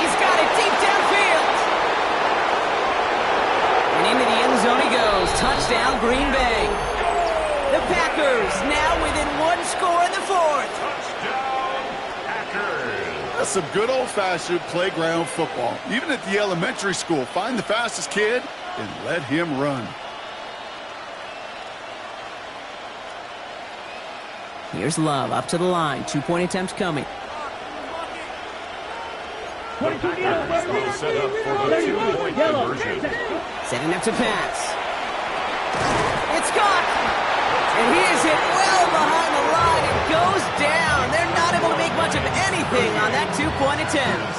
He's got it deep downfield. And into the end zone he goes. Touchdown, Green Bay. The Packers now within one score in the fourth. Touchdown, Packers. That's some good old-fashioned playground football. Even at the elementary school, find the fastest kid and let him run. Here's Love up to the line. 2-point attempt coming. The Packers will set up for the two-point conversion. Setting up to pass. It's caught! And he is hit well behind the line. It goes down. They're not able to make much of anything on that two-point attempt.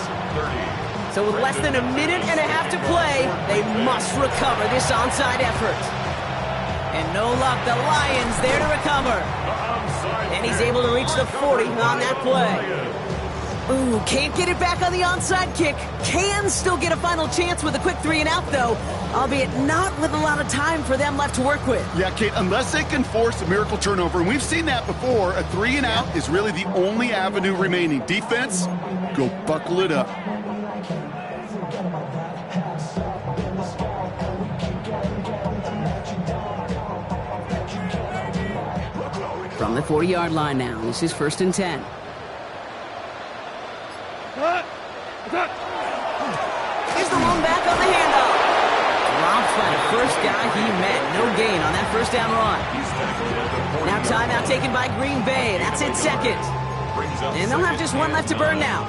So with less than a minute and a half to play, they must recover this onside effort. And no luck, the Lions there to recover. And he's able to reach the 40 on that play. Ooh, can't get it back on the onside kick. Can still get a final chance with a quick 3-and-out, though, albeit not with a lot of time for them left to work with. Yeah, Kate, unless they can force a miracle turnover, and we've seen that before, a 3-and-out is really the only avenue remaining. Defense, go buckle it up. From the 40-yard line now, this is 1st and 10. Here's the one back on the handoff. Dropped by the first guy he met. No gain on that first down run. Now timeout taken by Green Bay. That's it, second. And they'll have just one left to burn now.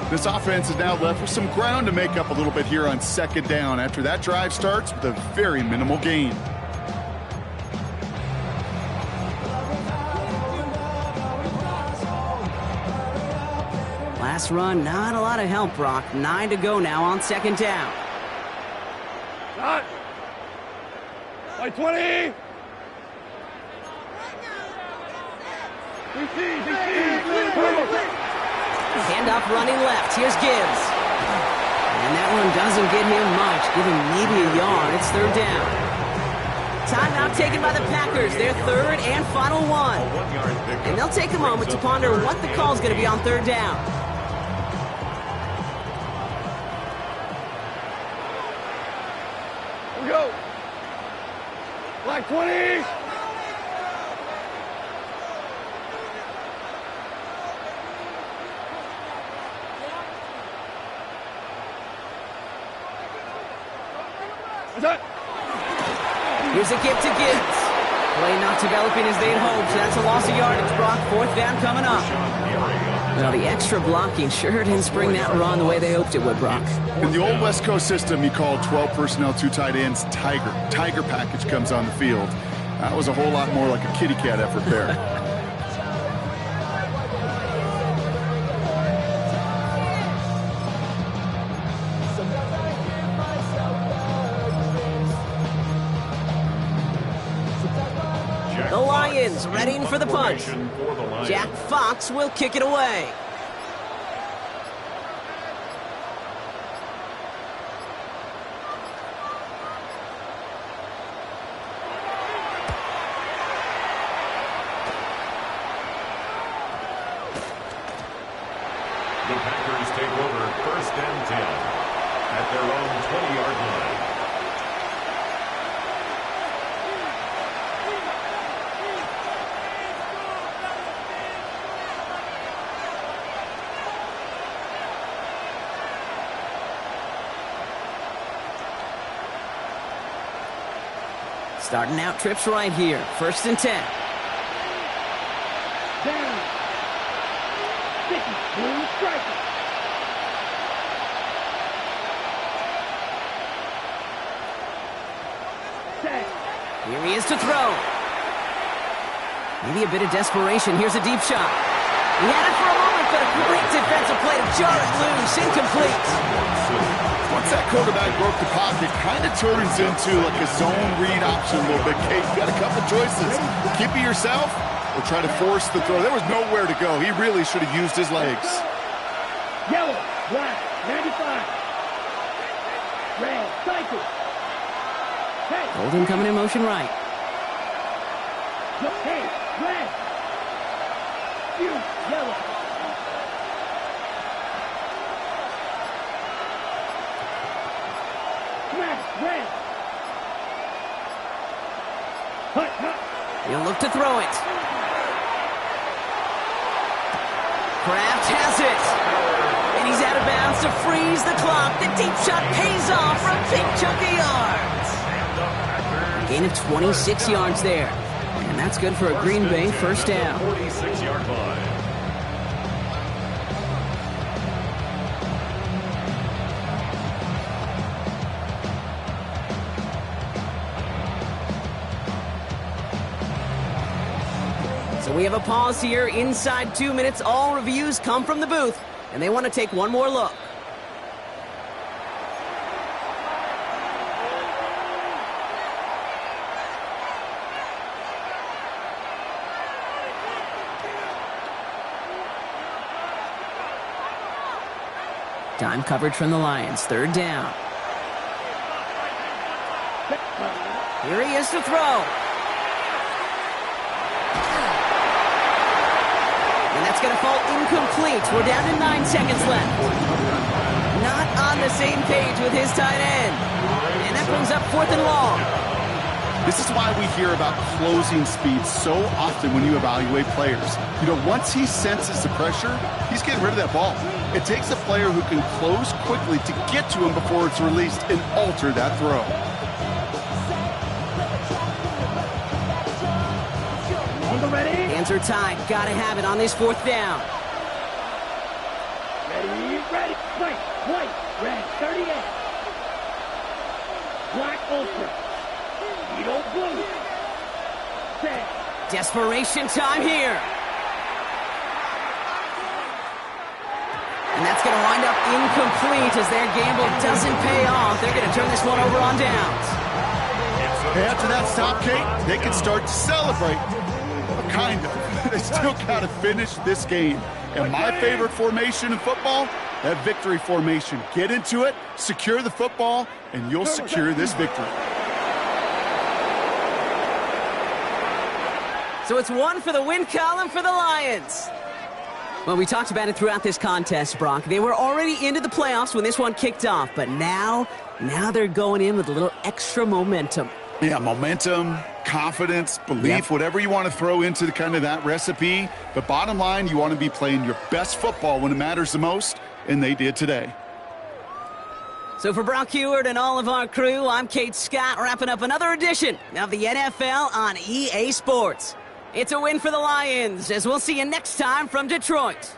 This offense is now left with some ground to make up a little bit here on 2nd down after that drive starts with a very minimal gain. Last run, not a lot of help, Brock. 9 to go now on 2nd down. Cut. By 20. Hand up, running left. Here's Gibbs. And that one doesn't get him much. Give him maybe a yard. It's 3rd down. Timeout taken by the Packers. Their 3rd and final one. And they'll take a moment to ponder what the call is going to be on 3rd down. Go. Black 20. Here's a gift to Gibbs. Play not developing as they'd hoped. That's a loss of yardage, Brock. 4th down coming up. Well, the extra blocking sure didn't spring that run the way they hoped it would, Brock. In the old West Coast system, you called 12 personnel, 2 tight ends, Tiger. Tiger package comes on the field. That was a whole lot more like a kitty cat effort there. The Lions readying for the punt. Jack Fox will kick it away. The Packers take over 1st and 10 at their own 20-yard line. Starting out trips right here. 1st and 10. Down. Sticky. Blue striker. Set. Here he is to throw. Maybe a bit of desperation. Here's a deep shot. He had it for a moment, but a great defensive play to jar it loose. Incomplete. Once that quarterback broke the pocket, kind of turns into like a zone read option a little bit. Kate, you got a couple choices. Keep it yourself or try to force the throw. There was nowhere to go. He really should have used his legs. Yellow. Black. 95. Red. Cycle. Hey. Golden coming in motion right. Hey. Red. You. Yellow. Red. Hut, hut. He'll look to throw it. Kraft has it. And he's out of bounds to freeze the clock. The deep shot pays off for a big chunk of yards. A gain of 26 yards there. And that's good for a Green Bay 1st down. 46-yard line. So we have a pause here. Inside 2 minutes, all reviews come from the booth, and they want to take one more look. Time coverage from the Lions. 3rd down. Here he is to throw. And that's going to fall incomplete. We're down to 9 seconds left. Not on the same page with his tight end. And that brings up 4th and long. This is why we hear about closing speed so often when you evaluate players. You know, once he senses the pressure, he's getting rid of that ball. It takes a player who can close quickly to get to him before it's released and alter that throw. Hands are tied. Gotta have it on this 4th down. Ready. White. Red. 38. Black ultra. Needle blue. Set. Desperation time here. And that's going to wind up incomplete as their gamble doesn't pay off. They're going to turn this one over on downs. After that stop, Kate, they can start to celebrate. Kind of. They still got to finish this game. And my favorite formation in football, that victory formation. Get into it, secure the football, and you'll secure this victory. So it's 1 for the win column for the Lions. Well, we talked about it throughout this contest, Brock. They were already into the playoffs when this one kicked off, but now they're going in with a little extra momentum. Yeah, momentum, confidence, belief, whatever you want to throw into the kind of that recipe. But bottom line, you want to be playing your best football when it matters the most, and they did today. So for Brock Heward and all of our crew, I'm Kate Scott, wrapping up another edition of the NFL on EA Sports. It's a win for the Lions, as we'll see you next time from Detroit.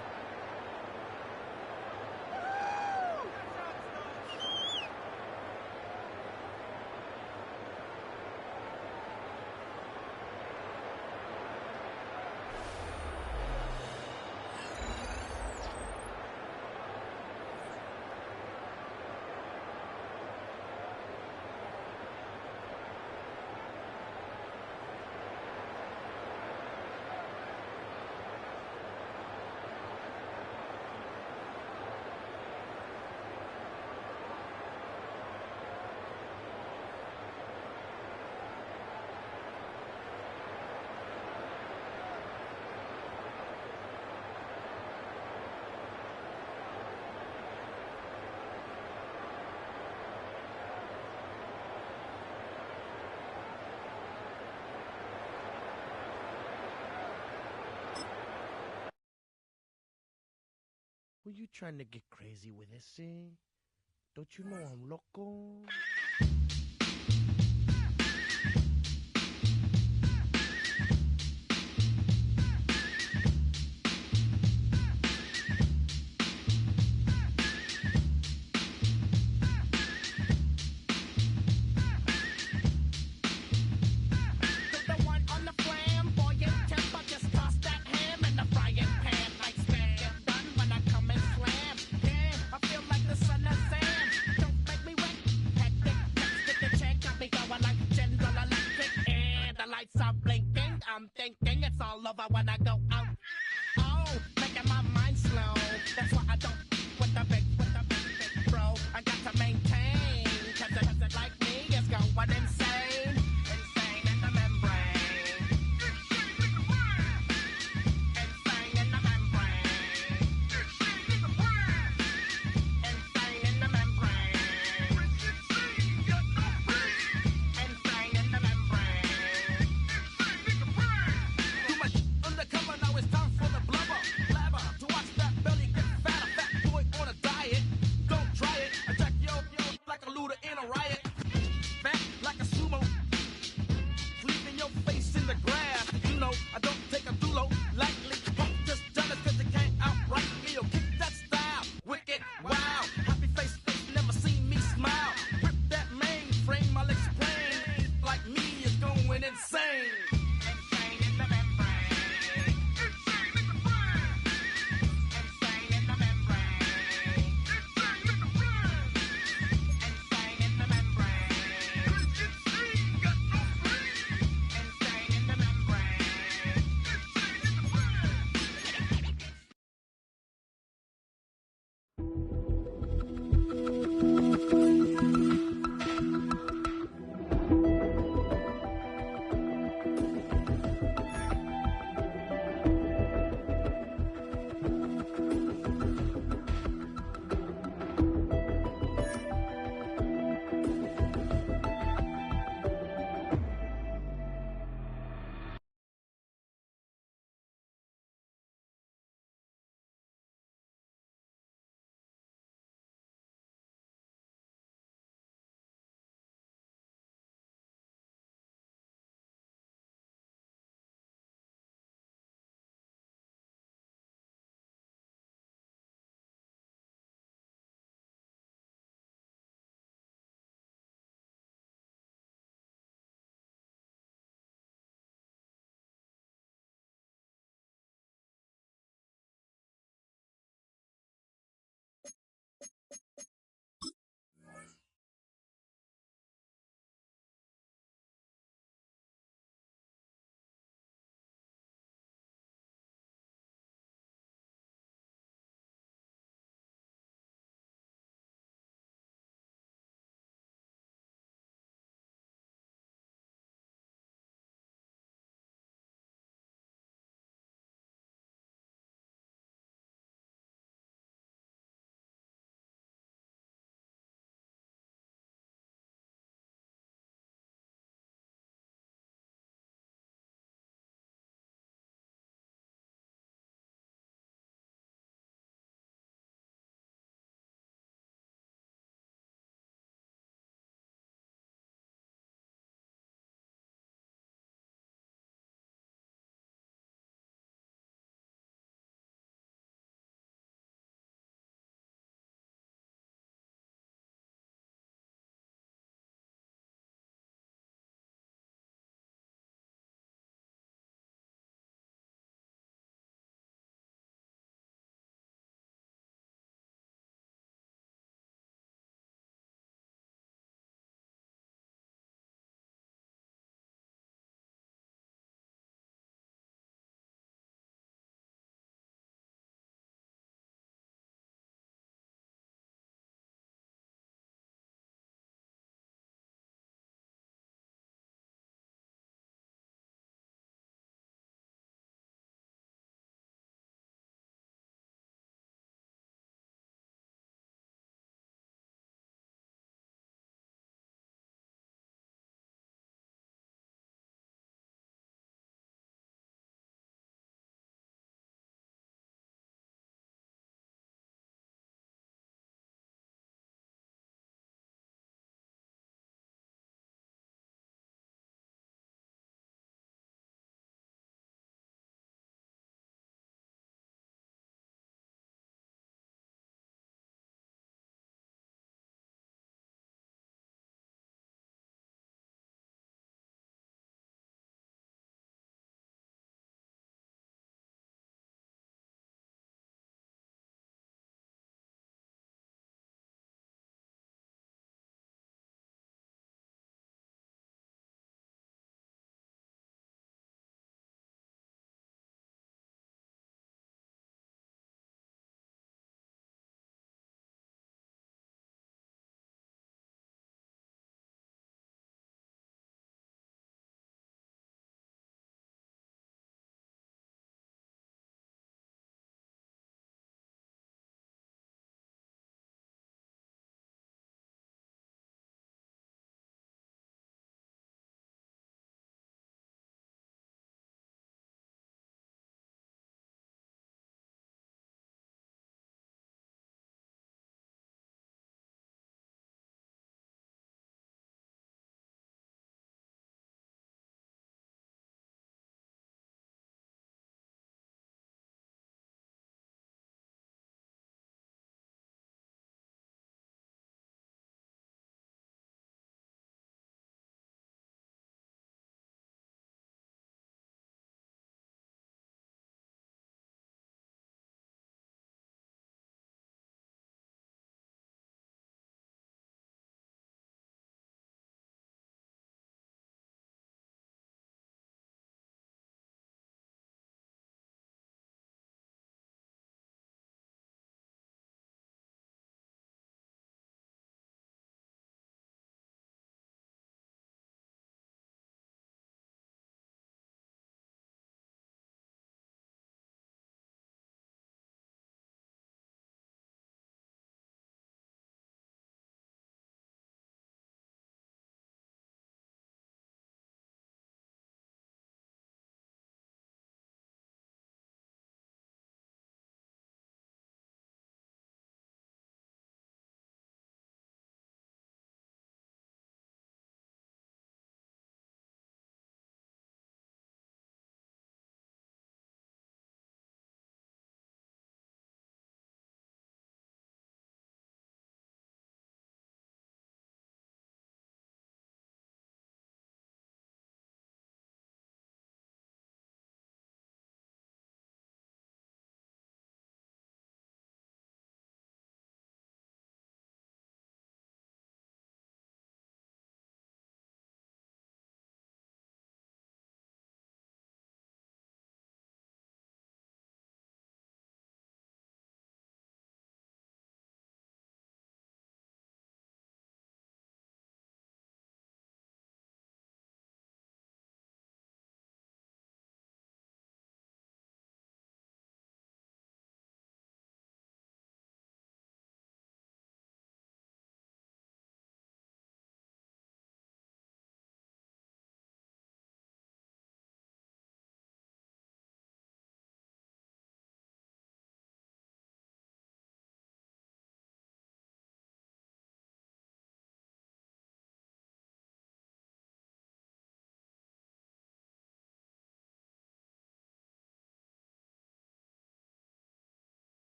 Were you trying to get crazy with this, eh? Don't you know I'm loco? I'm thinking it's all over when I go